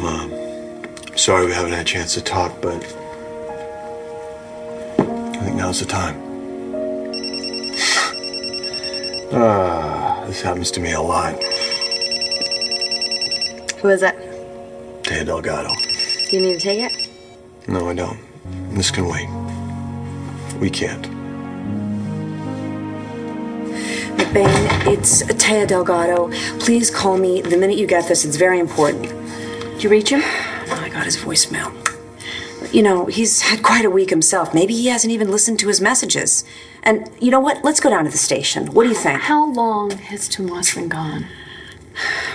I'm sorry we haven't had a chance to talk, but I think now's the time. This happens to me a lot. Who is it? Taya Delgado. Do you need to take it? No, I don't. This can wait. We can't. McBain, it's Taya Delgado. Please call me the minute you get this. It's very important. Did you reach him? Oh, I got his voicemail. You know, he's had quite a week himself. Maybe he hasn't even listened to his messages. And you know what? Let's go down to the station. What do you think? How long has Tomas been gone?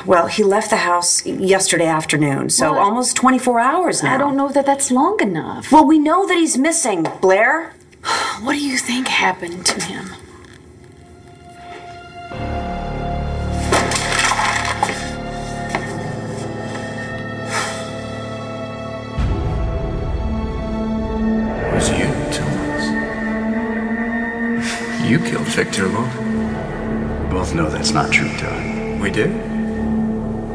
Well, he left the house yesterday afternoon, so almost 24 hours now. I don't know that that's long enough. Well, we know that he's missing, Blair. What do you think happened to him? It was you, Tomas. You killed Victor Lowe. We both know that's not true, Todd. We did?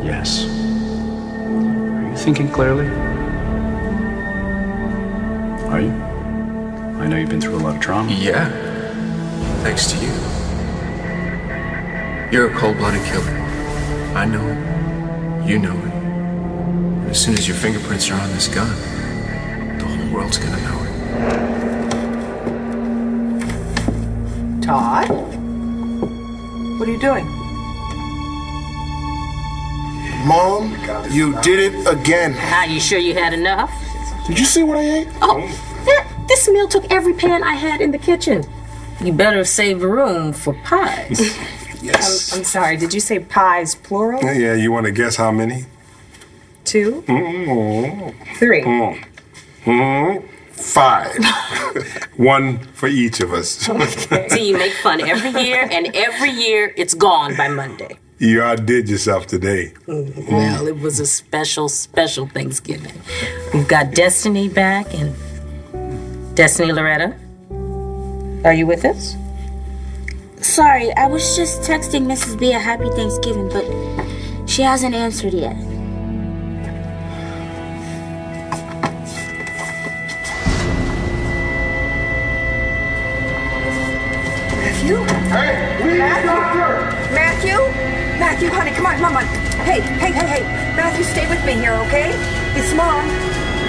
Yes. Are you thinking clearly? Are you? I know you've been through a lot of trauma. Yeah. Thanks to you. You're a cold-blooded killer. I know it. You know it. And as soon as your fingerprints are on this gun, the whole world's gonna know it. Todd? What are you doing? Mom, you did it again. Are you sure you had enough? Did you see what I ate? Oh, this meal took every pan I had in the kitchen. You better save room for pies. Yes. I'm sorry, did you say pies, plural? Yeah, you want to guess how many? 2? Mm-hmm. 3? Mm-hmm. 5. 1 for each of us. Okay. So you make fun every year, and every year it's gone by Monday. You outdid yourself today. Well, it was a special, special Thanksgiving. We've got Destiny back, and Destiny Loretta, are you with us? Sorry, I was just texting Mrs. B a happy Thanksgiving, but she hasn't answered yet. Matthew? Hey, please, doctor! Matthew? Matthew, honey, come on, come on. Hey. Matthew, stay with me here, okay? It's Mom.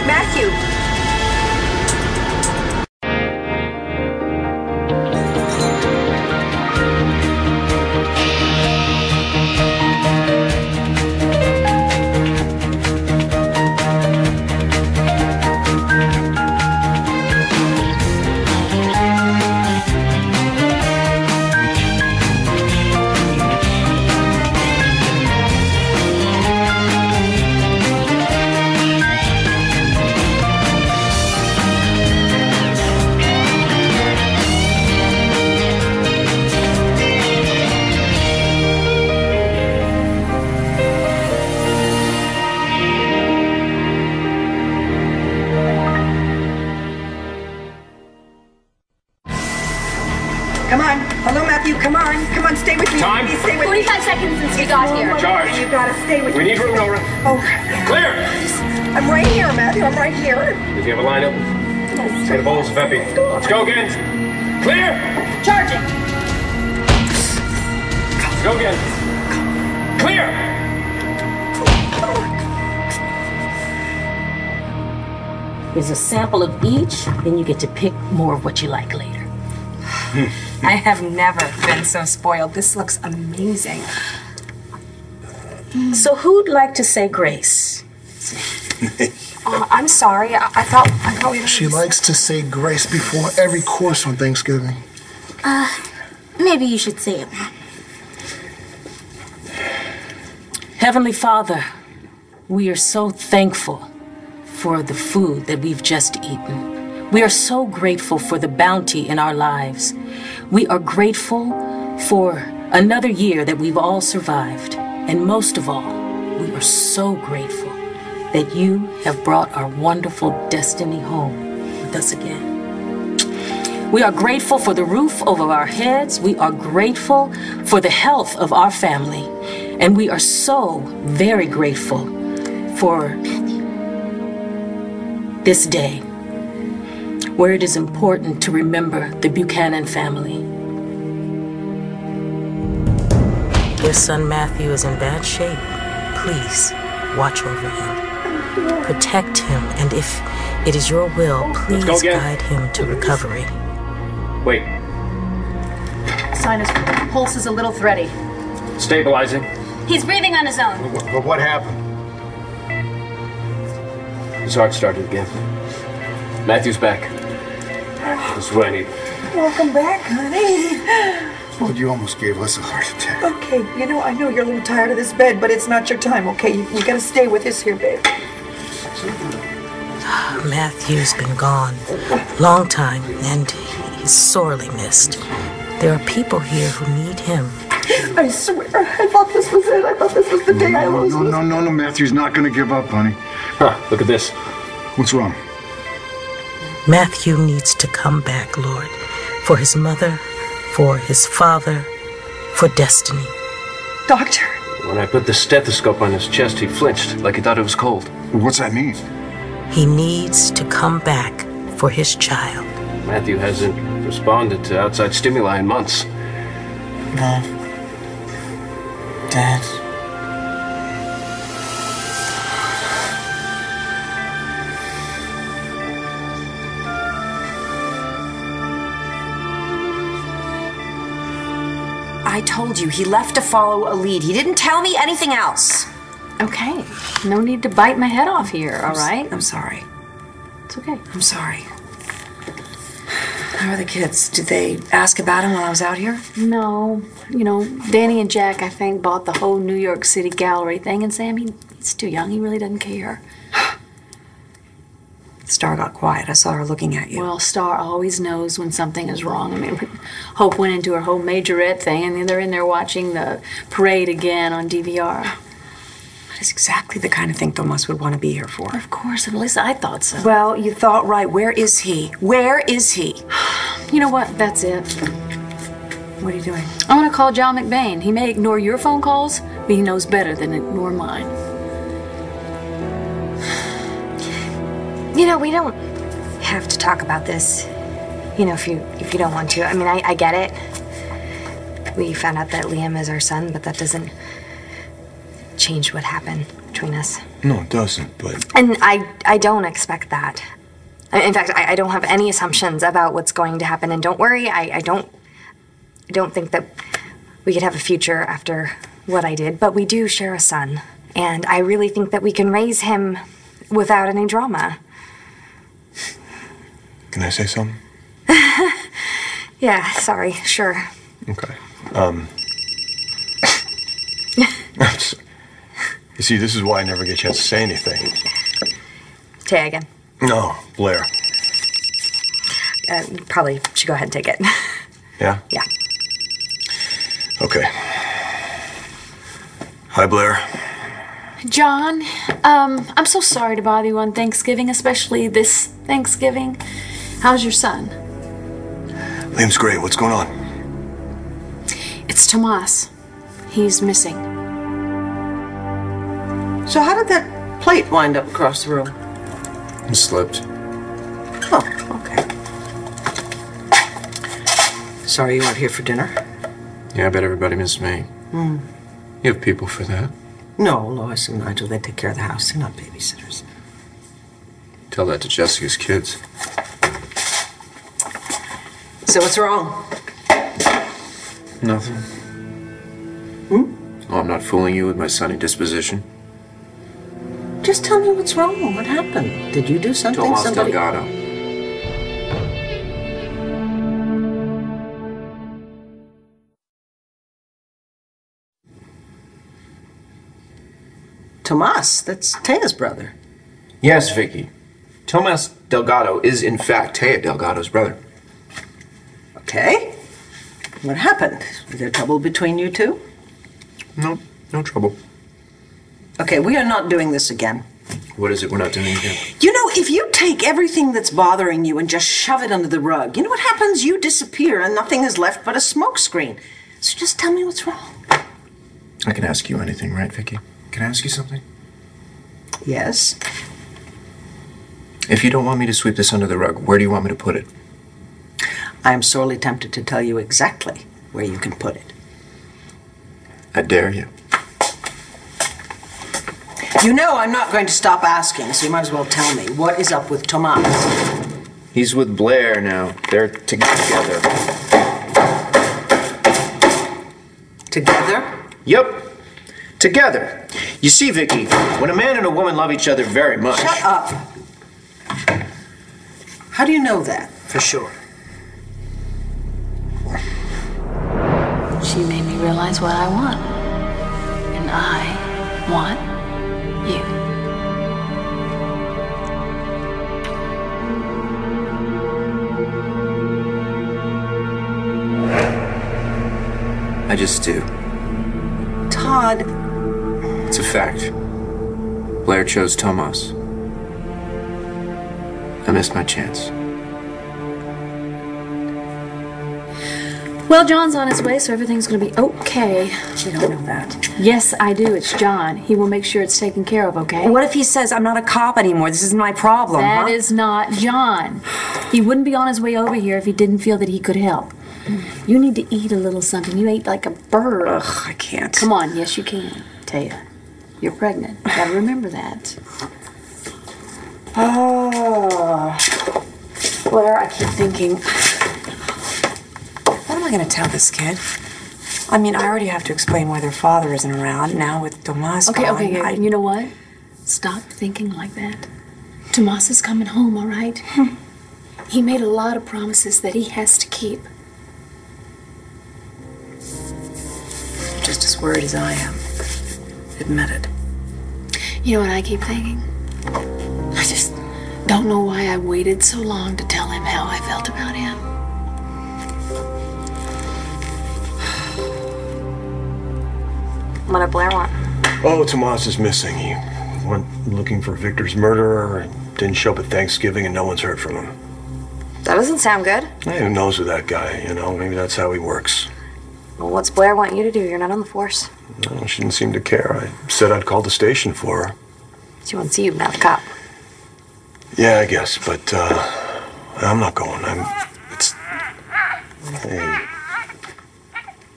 Matthew. Come on. Hello, Matthew. Come on. Come on, stay with me. Time? Please stay with 45 me. seconds since we got here. Charge. You gotta stay with We me. need room, Nora. Oh, Clear! I'm right here, Matthew. I'm right here. If you have a line up, say the bowls of Epi. Let's go again. Clear! Charging. Let's go again. Clear! Here's a sample of each, then you get to pick more of what you like later. I have never been so spoiled. This looks amazing. So who'd like to say grace? I'm sorry. I thought we were... She likes to say grace before every course on Thanksgiving. Maybe you should say it. Heavenly Father, we are so thankful for the food that we've just eaten. We are so grateful for the bounty in our lives. We are grateful for another year that we've all survived. And most of all, we are so grateful that you have brought our wonderful Destiny home with us again. We are grateful for the roof over our heads. We are grateful for the health of our family. And we are so very grateful for this day, where it is important to remember the Buchanan family. Your son Matthew is in bad shape. Please watch over him. Protect him, and if it is your will, please guide him to recovery. Wait. Sinus pulse is a little thready. Stabilizing. He's breathing on his own. But what happened? His heart started again. Matthew's back. This is what I need. Welcome back, honey. Well, you almost gave us a heart attack. Okay, you know, I know you're a little tired of this bed, but it's not your time, okay? You gotta stay with us here, babe. Matthew's been gone long time, and he's sorely missed. There are people here who need him. I swear, I thought this was it. I thought this was the day I lost. No, Matthew's not gonna give up, honey. Huh, look at this. What's wrong? Matthew needs to come back, Lord, for his mother, for his father, for destiny. Doctor? When I put the stethoscope on his chest, he flinched, like he thought it was cold. What's that mean? He needs to come back for his child. Matthew hasn't responded to outside stimuli in months. Dad. I told you, he left to follow a lead. He didn't tell me anything else. Okay, no need to bite my head off here, all right? I'm sorry. It's okay. I'm sorry. How are the kids? Did they ask about him while I was out here? No. You know, Danny and Jack, I think, bought the whole New York City gallery thing, and Sam, he's too young. He really doesn't care. Star got quiet. I saw her looking at you. Well, Star always knows when something is wrong. I mean, Hope went into her whole majorette thing, and then they're in there watching the parade again on DVR. That is exactly the kind of thing Tomas would want to be here for. Of course, at least I thought so. Well, you thought right. Where is he? Where is he? You know what? That's it. What are you doing? I'm going to call John McBain. He may ignore your phone calls, but he knows better than ignore mine. You know, we don't have to talk about this. You know, if you don't want to. I mean, I get it. We found out that Liam is our son, but that doesn't change what happened between us. No, it doesn't, but... And I don't expect that. In fact, I don't have any assumptions about what's going to happen. And don't worry, I don't think that we could have a future after what I did. But we do share a son. And I really think that we can raise him without any drama. Can I say something? Yeah, sorry, sure. Okay. You see, this is why I never get a chance to say anything. Tay again. No, Blair. Probably should go ahead and take it. Yeah? Yeah. Okay. Hi, Blair. John, I'm so sorry to bother you on Thanksgiving, especially this Thanksgiving. How's your son? Liam's great. What's going on? It's Tomas. He's missing. So how did that plate wind up across the room? He slipped. Oh, okay. Sorry you weren't here for dinner. Yeah, I bet everybody missed me. You have people for that. No, Lois and Nigel, they take care of the house. They're not babysitters. Tell that to Jessica's kids. So what's wrong? Nothing. Oh, I'm not fooling you with my sunny disposition. Just tell me what's wrong. What happened? Did you do something? Tomas Somebody... Delgado. Tomas, that's Taya's brother. Yes, Vicky. Tomas Delgado is, in fact, Taya Delgado's brother. Okay. What happened? Was there trouble between you two? No, no trouble. Okay, we are not doing this again. What is it we're not doing again? You know, if you take everything that's bothering you and just shove it under the rug, you know what happens? You disappear and nothing is left but a smokescreen. So just tell me what's wrong. I can ask you anything, right, Vicky? Can I ask you something? Yes. If you don't want me to sweep this under the rug, where do you want me to put it? I am sorely tempted to tell you exactly where you can put it. I dare you. You know I'm not going to stop asking, so you might as well tell me. What is up with Tomas? He's with Blair now. They're together. Together? Yep. Together. You see, Vicky, when a man and a woman love each other very much... Shut up. How do you know that, for sure? She made me realize what I want. And I want you. I just do. Todd. It's a fact. Blair chose Tomas. I missed my chance. Well, John's on his way, so everything's going to be okay. You don't know that. Yes, I do. It's John. He will make sure it's taken care of, okay? What if he says, I'm not a cop anymore? This isn't my problem, That is not John. He wouldn't be on his way over here if he didn't feel that he could help. You need to eat a little something. You ate like a bird. Ugh, I can't. Come on. Yes, you can. Taya, you're pregnant. You gotta remember that. Oh. Blair, I keep thinking, what am I going to tell this kid? I mean, I already have to explain why their father isn't around now with Tomas Okay, gone. okay. You know what? Stop thinking like that. Tomas is coming home, all right? He made a lot of promises that he has to keep. Just as worried as I am. Admit it. You know what I keep thinking? I just don't know why I waited so long to tell him how I felt about him. What did Blair want? Oh, Tomas is missing. He went looking for Victor's murderer and didn't show up at Thanksgiving, and no one's heard from him. That doesn't sound good. Hey, who knows with that guy, you know? Maybe that's how he works. Well, what's Blair want you to do? You're not on the force. No, she didn't seem to care. I said I'd call the station for her. She wants you, not the cop. Yeah, I guess, but I'm not going. It's... Hey.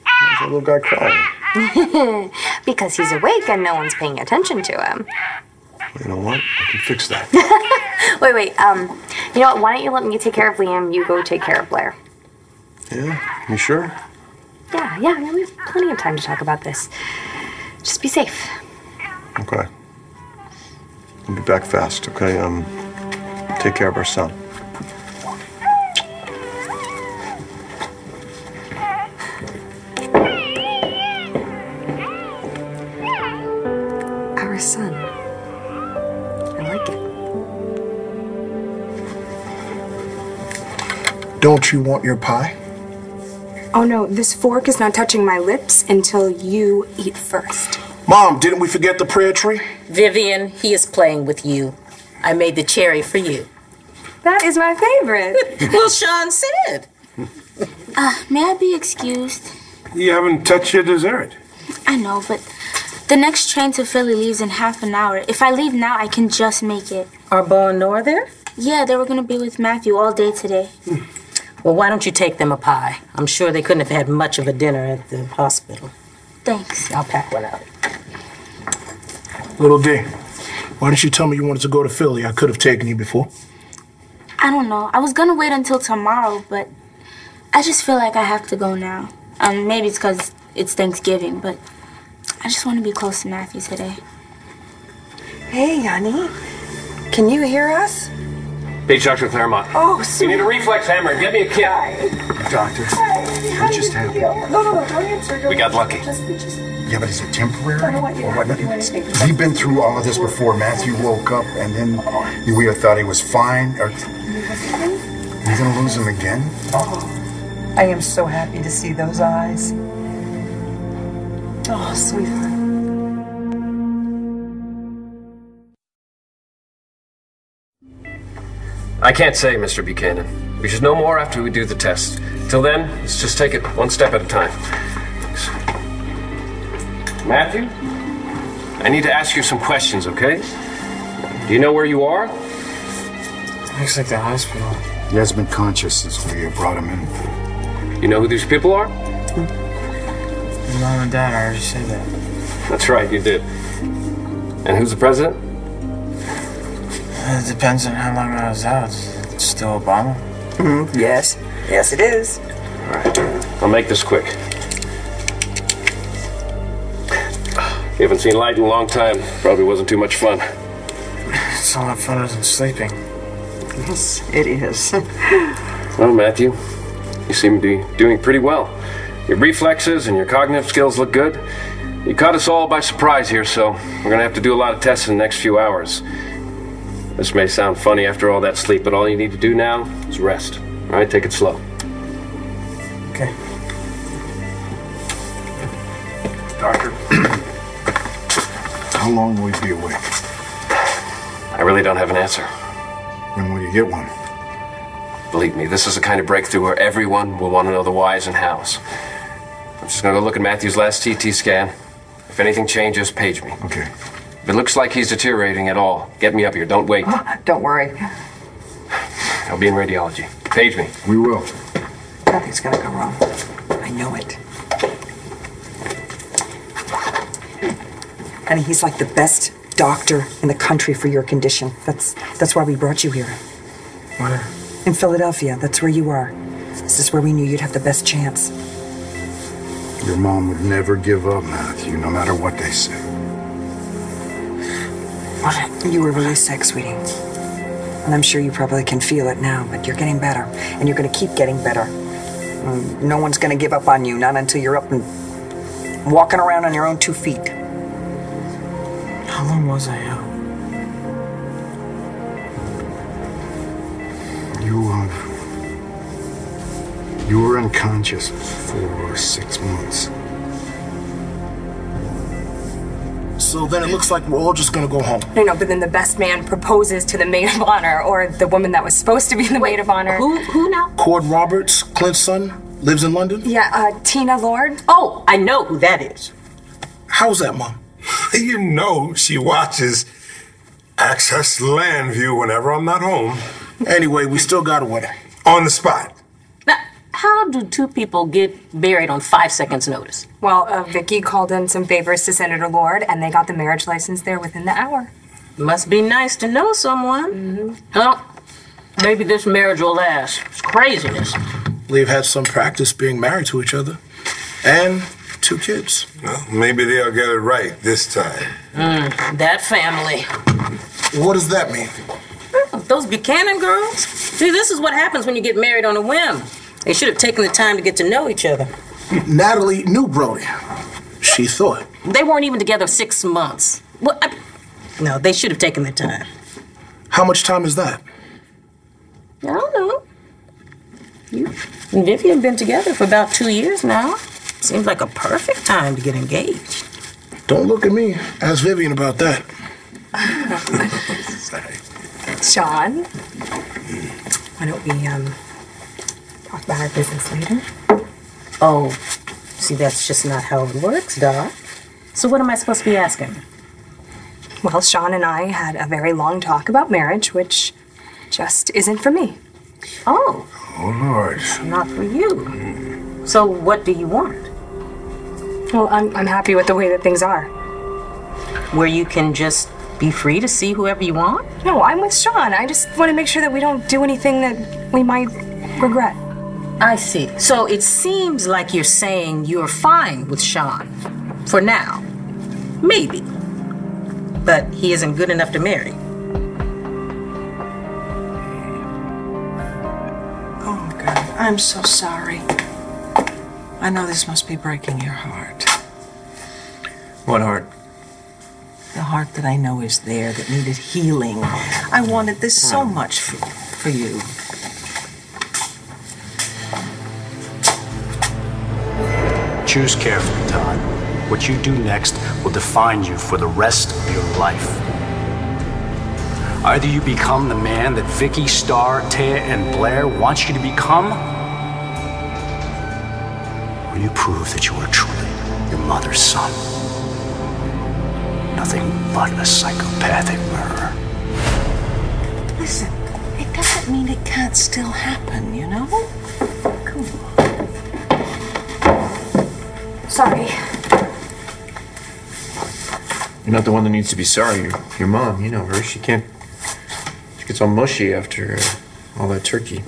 There's a little guy crying. Because he's awake and no one's paying attention to him. You know what? I can fix that. Wait. You know what? Why don't you let me take care of Liam? You go take care of Blair. Yeah? You sure? Yeah, we have plenty of time to talk about this. Just be safe. Okay. I'll be back fast, okay? Take care of our son. Our son. I like it. Don't you want your pie? Oh no, this fork is not touching my lips until you eat first. Mom, didn't we forget the prayer tree? Vivian, he is playing with you. I made the cherry for you. That is my favorite. Well, Sean said. May I be excused? You haven't touched your dessert. I know, but the next train to Philly leaves in half an hour. If I leave now, I can just make it. Are Bo and Nora there? Yeah, they were going to be with Matthew all day today. Well, why don't you take them a pie? I'm sure they couldn't have had much of a dinner at the hospital. Thanks. I'll pack one out. Little D, why didn't you tell me you wanted to go to Philly? I could have taken you before. I don't know. I was going to wait until tomorrow, but I just feel like I have to go now. Maybe it's because it's Thanksgiving, but I just want to be close to Matthew today. Hey, honey. Can you hear us? Hey, Dr. Claremont. Oh, You need a reflex hammer. Get me a kit. Doctor, what just happened? No, don't answer. We got lucky. Yeah, but is it temporary? Or what? We've been through all of this before. Matthew woke up and then we thought he was fine. Are you gonna lose him again? I am so happy to see those eyes. Oh, sweetheart. I can't say, Mr. Buchanan. We should know more after we do the test. Till then, let's just take it one step at a time. Thanks. Matthew? I need to ask you some questions, okay? Do you know where you are? Looks like the hospital. He has been conscious since we brought him in. You know who these people are? Your mom and dad already said that. That's right, you did. And who's the president? It depends on how long I was out. It's still Obama. Yes. Yes, it is. All right. I'll make this quick. You haven't seen light in a long time. Probably wasn't too much fun. It's a lot funner than sleeping. Yes, it is. Well, Matthew, you seem to be doing pretty well. Your reflexes and your cognitive skills look good. You caught us all by surprise here, so we're going to have to do a lot of tests in the next few hours. This may sound funny after all that sleep, but all you need to do now is rest. All right, take it slow. Okay. Doctor, how long will we be awake? I really don't have an answer. When will you get one? Believe me, this is the kind of breakthrough where everyone will want to know the whys and hows. I'm just going to go look at Matthew's last CT scan. If anything changes, page me. Okay. If it looks like he's deteriorating at all, get me up here. Don't wait. Don't worry. I'll be in radiology. Page me. We will. Nothing's gonna go wrong. I know it. Honey, he's like the best doctor in the country for your condition. That's why we brought you here. Where? In Philadelphia. That's where you are. This is where we knew you'd have the best chance. Your mom would never give up, Matthew, no matter what they say. You were really sick, sweetie. And I'm sure you probably can feel it now, but you're getting better. And you're going to keep getting better. No one's going to give up on you, not until you're up and walking around on your own 2 feet. How long was I out? You were unconscious for 6 months. So then it looks like we're all just gonna go home. No, but then the best man proposes to the maid of honor, or the woman that was supposed to be the maid of honor. Who now? Cord Roberts, Clint's son, lives in London. Yeah, Tina Lord. Oh, I know who that is. How's that, Mom? You know she watches Access Land View whenever I'm not home. Anyway, we still got a wedding. On the spot. Now, how do two people get married on 5 seconds' notice? Well, Vicky called in some favors to Senator Lord, and they got the marriage license there within the hour. Must be nice to know someone. Well, maybe this marriage will last. It's craziness. They've had some practice being married to each other. And 2 kids. Well, maybe they'll get it right this time. That family. What does that mean? Those Buchanan girls? See, this is what happens when you get married on a whim. They should have taken the time to get to know each other. Natalie knew Brody. She thought. They weren't even together 6 months. Well, no, they should have taken the time. How much time is that? I don't know. You and Vivian have been together for about 2 years now. Seems like a perfect time to get engaged. Don't look at me. Ask Vivian about that. Sean, why don't we talk about our business later? Oh, see, that's just not how it works, Doc. So what am I supposed to be asking? Well, Sean and I had a very long talk about marriage, which just isn't for me. Oh. Oh, Lord. Not for you. So what do you want? Well, I'm happy with the way that things are. Where you can just be free to see whoever you want? No, I'm with Sean. I just want to make sure that we don't do anything that we might regret. I see. So it seems like you're saying you're fine with Sean. For now. Maybe. But he isn't good enough to marry. Oh, God. I'm so sorry. I know this must be breaking your heart. What heart? The heart that I know is there, that needed healing. I wanted this so much for you. Choose carefully, Todd. What you do next will define you for the rest of your life. Either you become the man that Vicky, Starr, Taya, and Blair wants you to become, or you prove that you are truly your mother's son. Nothing but a psychopathic murderer. Listen, it doesn't doesn't mean it can't still happen, you know? Come on. Sorry. You're not the one that needs to be sorry. Your mom, you know her. She gets all mushy after all that turkey.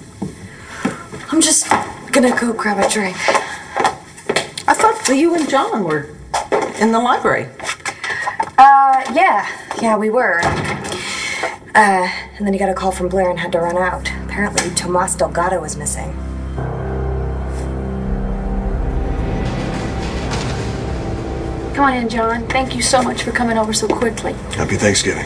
I'm just gonna go grab a drink. I thought that you and John were in the library. Yeah, we were. And then he got a call from Blair and had to run out. Apparently, Tomas Delgado was missing. Come on in, John. Thank you so much for coming over so quickly. Happy Thanksgiving.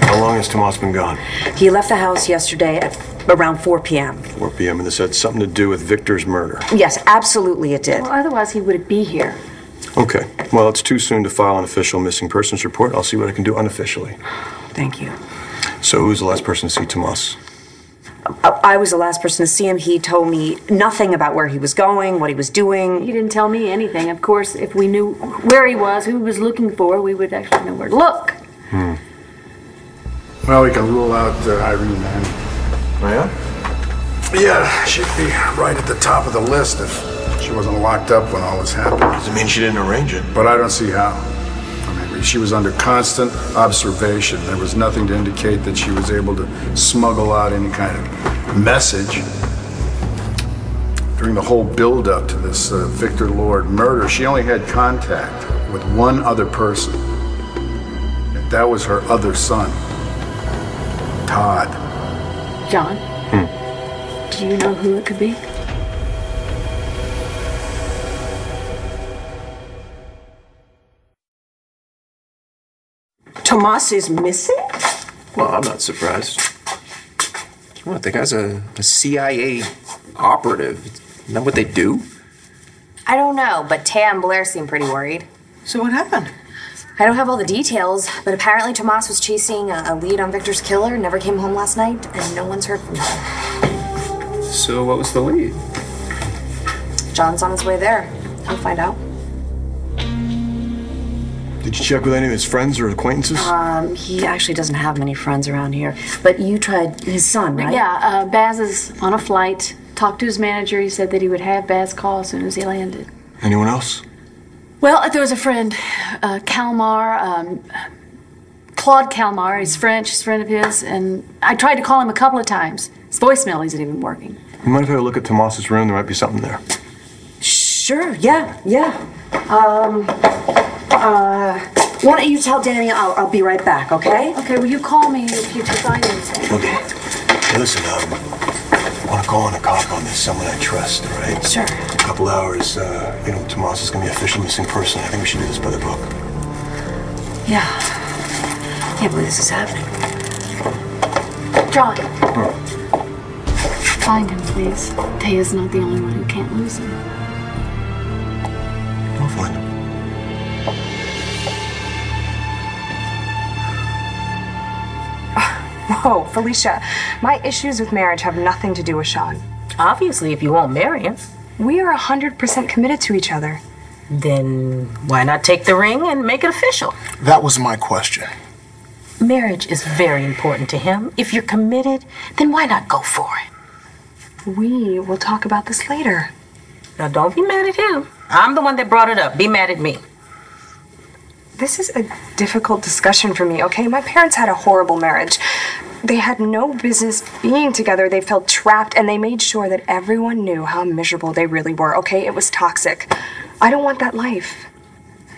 How long has Tomas been gone? He left the house yesterday at around 4 p.m. 4 p.m. and this had something to do with Victor's murder. Yes, absolutely it did. Well, otherwise he wouldn't be here. Okay. Well, it's too soon to file an official missing persons report. I'll see what I can do unofficially. Thank you. So who's the last person to see Tomas? I was the last person to see him. He told me nothing about where he was going, what he was doing. He didn't tell me anything. Of course, if we knew where he was, who he was looking for, we would actually know where to look. Well, we can rule out Irene then. Oh, yeah? Yeah, she'd be right at the top of the list if she wasn't locked up when all this happened. Does it mean she didn't arrange it? But I don't see how. I mean, she was under constant observation. There was nothing to indicate that she was able to smuggle out any kind of message. During the whole build-up to this Victor Lord murder, she only had contact with one other person. And that was her other son, Todd. John? Do you know who it could be? Tomas is missing? Well, I'm not surprised. What, the guy's a CIA operative. Isn't that what they do? I don't know, but Taya and Blair seem pretty worried. So what happened? I don't have all the details, but apparently Tomas was chasing a lead on Victor's killer, never came home last night, and no one's heard from him. So what was the lead? John's on his way there. He'll find out. Did you check with any of his friends or acquaintances? He actually doesn't have many friends around here. But you tried his son, right? Yeah, Baz is on a flight. Talked to his manager. He said that he would have Baz call as soon as he landed. Anyone else? Well, there was a friend, Kalmar, Claude Kalmar. He's French, he's a friend of his, and I tried to call him a couple of times. His voicemail isn't even working. You mind if I look at Tomas's room? There might be something there. Sure, yeah. Why don't you tell Danny I'll be right back, okay? Okay, will you call me if you find anything? Okay. Hey, listen, I want to call in a cop on this, someone I trust, all right? Sure. In a couple hours, Tomas is going to be official missing person. I think we should do this by the book. Yeah. Can't believe this is happening. John. Find him, please. Taya's not the only one who can't lose him. I'll find him. Whoa, Felicia, my issues with marriage have nothing to do with Sean. Obviously, if you won't marry him. We are 100% committed to each other. Then why not take the ring and make it official? That was my question. Marriage is very important to him. If you're committed, then why not go for it? We will talk about this later. Now, don't be mad at him. I'm the one that brought it up. Be mad at me. This is a difficult discussion for me, okay? My parents had a horrible marriage. They had no business being together. They felt trapped, and they made sure that everyone knew how miserable they really were, okay? It was toxic. I don't want that life.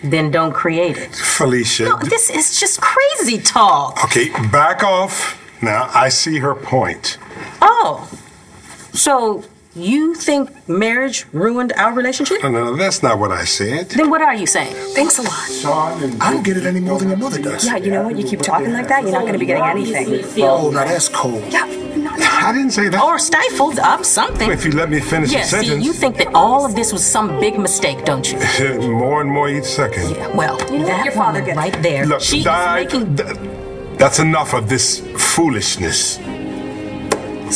Then don't create it. Felicia. No, this is just crazy talk. Okay, back off. Now, I see her point. Oh, so you think marriage ruined our relationship? No, that's not what I said. Then what are you saying? Thanks a lot. I don't get it any more than your mother does. Yeah, you know what? You keep talking like that, you're not going to be getting anything. Oh, now that's cold. Yeah, I didn't say that. Or stifled up something. If you let me finish the sentence. See, you think that all of this was some big mistake, don't you? More and more each second. Yeah, well, you know that your father woman gets right there, Look, she is making... That's enough of this foolishness.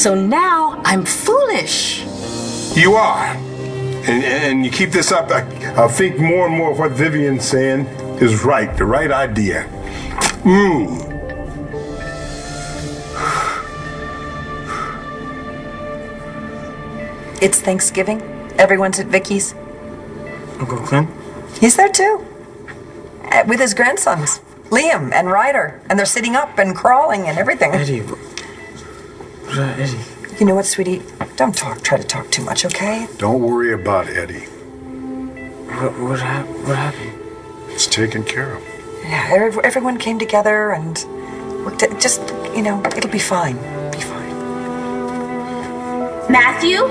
So now I'm foolish. You are. And you keep this up, I think more and more of what Vivian's saying is right, the right It's Thanksgiving. Everyone's at Vicky's. Uncle Clint? He's there too. With his grandsons, Liam and Ryder. And they're sitting up and crawling and everything. Eddie. Eddie. You know what, sweetie? Don't try to talk too much, okay? Don't worry about Eddie. What happened? It's taken care of. Yeah, everyone came together and worked it. Just, it'll be fine. Be fine. Matthew?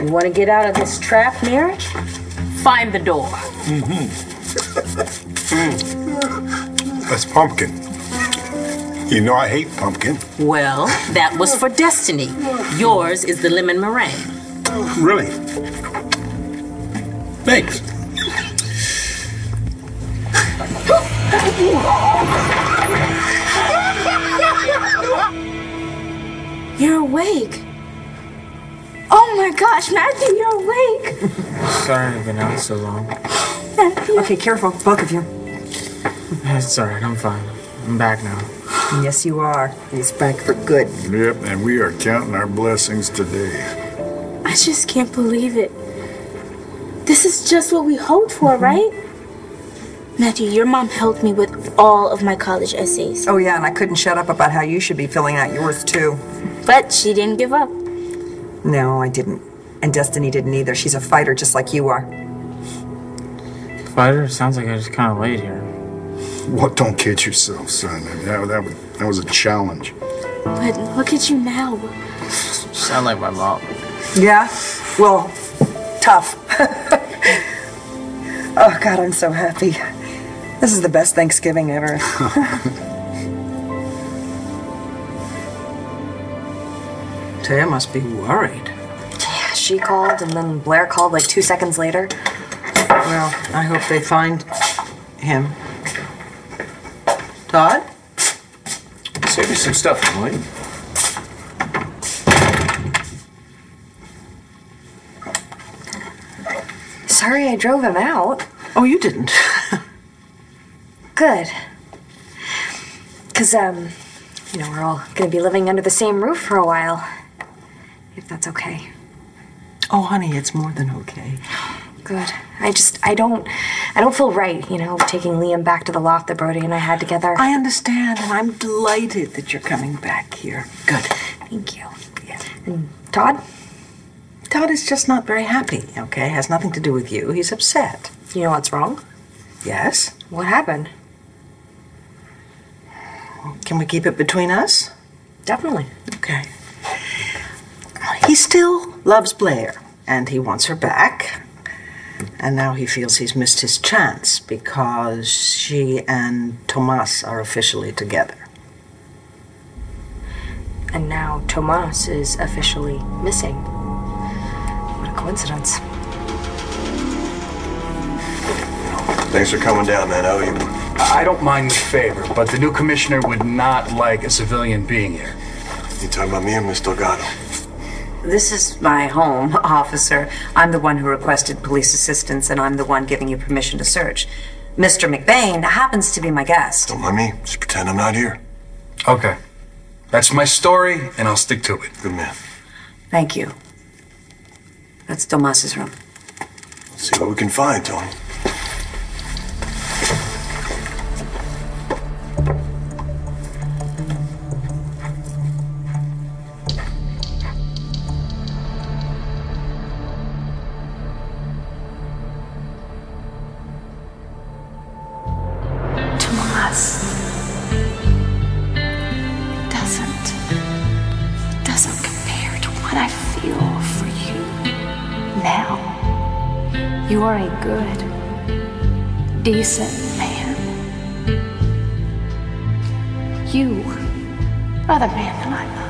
You want to get out of this trap, Mary? Find the door. That's pumpkin. You know I hate pumpkin. Well, that was for Destiny. Yours is the lemon meringue. Really? Thanks. You're awake. Oh my gosh, Matthew, you're awake. Sorry I've been out so long. Matthew. Okay, careful, both of you. It's alright, I'm fine. I'm back now. Yes, you are. He's back for good. Yep, and we are counting our blessings today. I just can't believe it. This is just what we hoped for, right? Matthew, your mom helped me with all of my college essays. Oh, yeah, and I couldn't shut up about how you should be filling out yours, too. But she didn't give up. No, I didn't. And Destiny didn't either. She's a fighter just like you are. Fighter? Sounds like I just kind of laid here. Well, don't kid yourself, son. That was a challenge. But look at you now. You sound like my mom. Yeah? Well, tough. Oh, God, I'm so happy. This is the best Thanksgiving ever. Taya must be worried. Yeah, she called and then Blair called like 2 seconds later. Well, I hope they find him. Todd? Save me some stuff, Emily. Sorry I drove him out. Oh, you didn't. Good. Because, we're all going to be living under the same roof for a while. If that's okay. Oh, honey, it's more than okay. Good. I don't feel right, taking Liam back to the loft that Brody and I had together. I understand, and I'm delighted that you're coming back here. Good. Thank you. Yeah. And Todd? Todd is just not very happy, okay? Has nothing to do with you. He's upset. You know what's wrong? Yes? What happened? Can we keep it between us? Definitely. Okay. He still loves Blair, and he wants her back. And now he feels he's missed his chance because she and Tomas are officially together. And now Tomas is officially missing. What a coincidence. Thanks for coming down, man. How are you? I don't mind the favor, but the new commissioner would not like a civilian being here. You talking about me or Miss Delgado? This is my home, officer. I'm the one who requested police assistance, and I'm the one giving you permission to search. Mr. McBain happens to be my guest. Don't mind me. Just pretend I'm not here. Okay. That's my story, and I'll stick to it. Good man. Thank you. That's Tomas's room. Let's see what we can find, Tony. Doesn't compare to what I feel for you now. You are a good, decent man. You are the man that I love.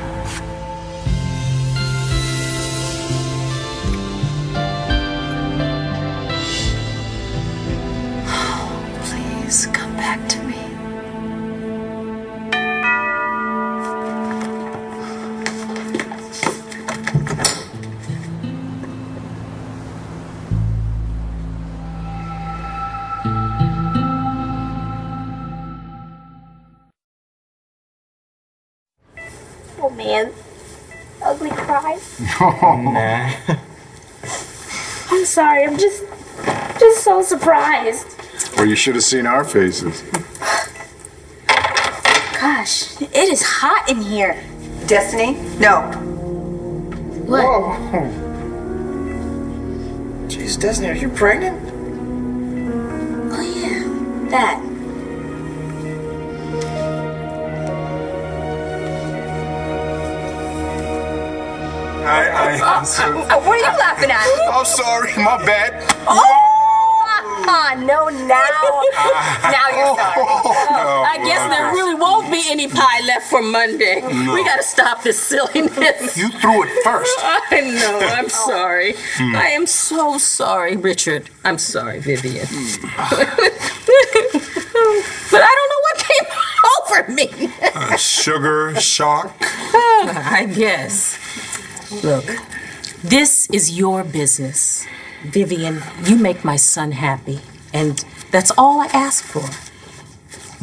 Please come back to me. cry? Nah. I'm sorry. I'm just so surprised. Well, you should have seen our faces. Gosh, it is hot in here. Destiny? No. What? Jeez, Destiny, are you pregnant? Oh yeah, that. I'm so... What are you laughing at? I'm sorry, my bad. No, now you're sorry. I guess there really won't be any pie left for Monday. No. We gotta stop this silliness. You threw it first. I know, I'm sorry. I am so sorry, Richard. I'm sorry, Vivian. But I don't know what came over me. Sugar shock. I guess. Look, this is your business. Vivian, you make my son happy, and that's all I ask for.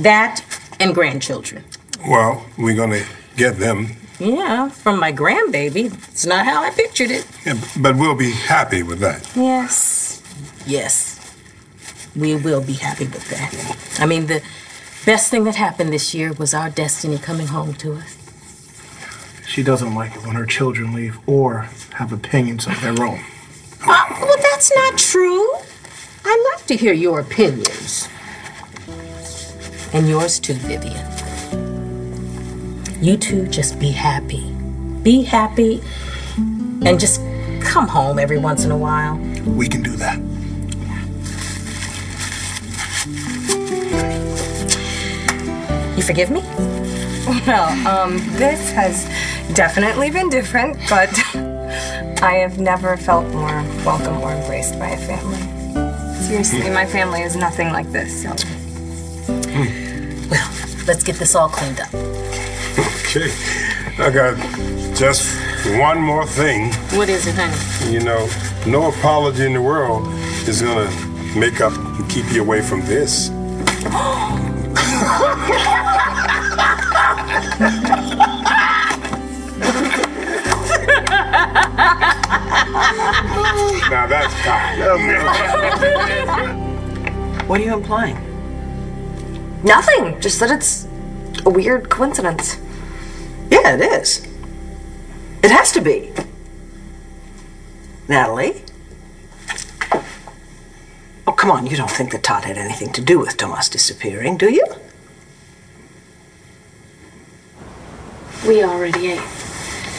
That and grandchildren. Well, we're gonna get them. Yeah, from my grandbaby. It's not how I pictured it. Yeah, but we'll be happy with that. Yes. Yes. We will be happy with that. I mean, the best thing that happened this year was our Destiny coming home to us. She doesn't like it when her children leave or have opinions of their own. Well, that's not true. I like to hear your opinions. And yours too, Vivian. You two just be happy. Be happy and just come home every once in a while. We can do that. You forgive me? Well, this has definitely been different, but I have never felt more welcome or embraced by a family. Seriously, my family is nothing like this, so. Well, let's get this all cleaned up. Okay. I got just one more thing. What is it, honey? You know, no apology in the world is gonna make up and keep you away from this. Now that's kind. What are you implying? Nothing. Just that it's a weird coincidence. Yeah, it is. It has to be. Natalie? Oh, come on, you don't think that Todd had anything to do with Tomas disappearing, do you? We already ate.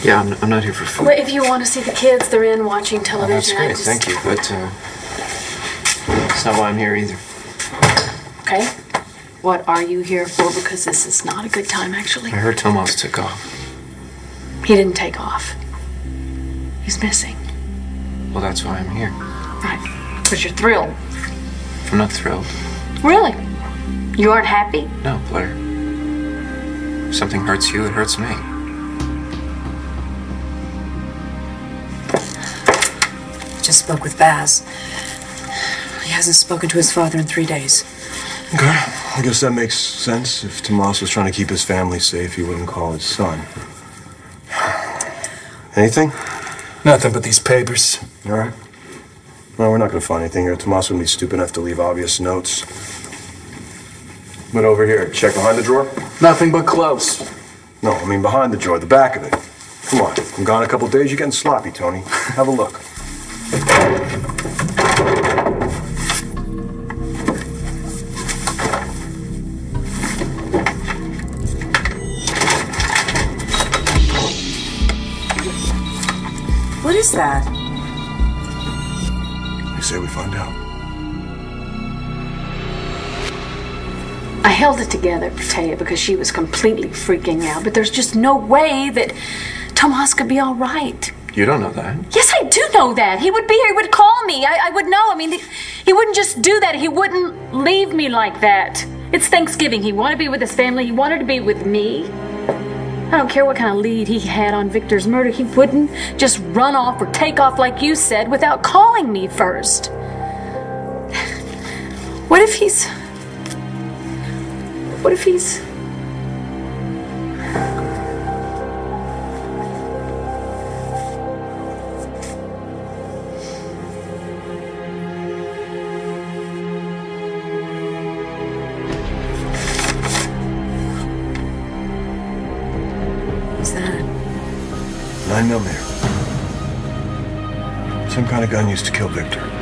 Yeah, I'm not here for food. Well, if you want to see the kids, they're in watching Oh, television. that's great, thank you. But that's not why I'm here either. Okay. What are you here for? Because this is not a good time, actually. I heard Tomas took off. He didn't take off. He's missing. Well, that's why I'm here. Right. Because you're thrilled. I'm not thrilled. Really? You aren't happy? No, Blair. If something hurts you, it hurts me. Just spoke with Baz. He hasn't spoken to his father in 3 days. Okay, I guess that makes sense. If Tomas was trying to keep his family safe, he wouldn't call his son. Anything? Nothing but these papers. All right. No, we're not going to find anything here. Tomas wouldn't be stupid enough to leave obvious notes. But over here, check behind the drawer. Nothing but clothes. No, I mean behind the drawer, the back of it. Come on, I'm gone a couple days. You're getting sloppy, Tony. Have a look. What is that? You say we find out. I held it together for Taya because she was completely freaking out, but there's just no way that Tomas could be all right. You don't know that. Yes, I do know that. He would be here. He would call me. I would know. I mean, he wouldn't just do that. He wouldn't leave me like that. It's Thanksgiving. He wanted to be with his family. He wanted to be with me. I don't care what kind of lead he had on Victor's murder. He wouldn't just run off or take off like you said without calling me first. What if he's... What if he's... 9mm. Same kind of gun used to kill Victor.